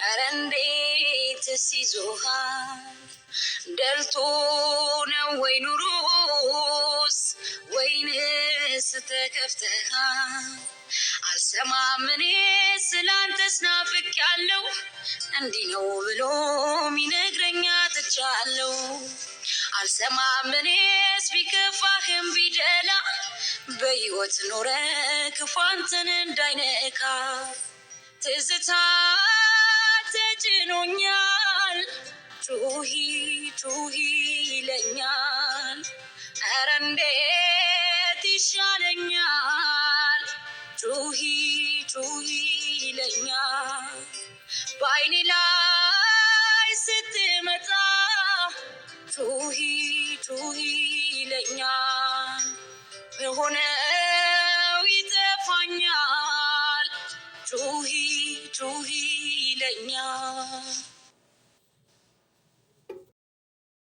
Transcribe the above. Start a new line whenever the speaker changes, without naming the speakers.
ኧረ እንዴትስ ይዞሃል ደልቶ ነው ወይ ኑሮስ ወይንስ ተከፍተሃል አልሰማም እኔ ስላንተስ ናፍቄያለሁ እንዲህ ነው ብሎ ሚነግረኝ አጥቻለሁ አልሰማም እኔስ ቢከፋህም ቢደላ በሕይወት ኖረ ክፉ አንተን እንዳይነካ ትዝታ ተጭኖኛል ጩኺ ጩኺ ይለኛል ኧረ እንዴት ይሻለኛል ጩኺ ጩኺ ይለኛል በዓይኔ ላይ ስትመጣ ጩኺ ጩኺ ይለኛል የሆነው ይጠፋኛል ጩኺ ጩኺ ይለኛል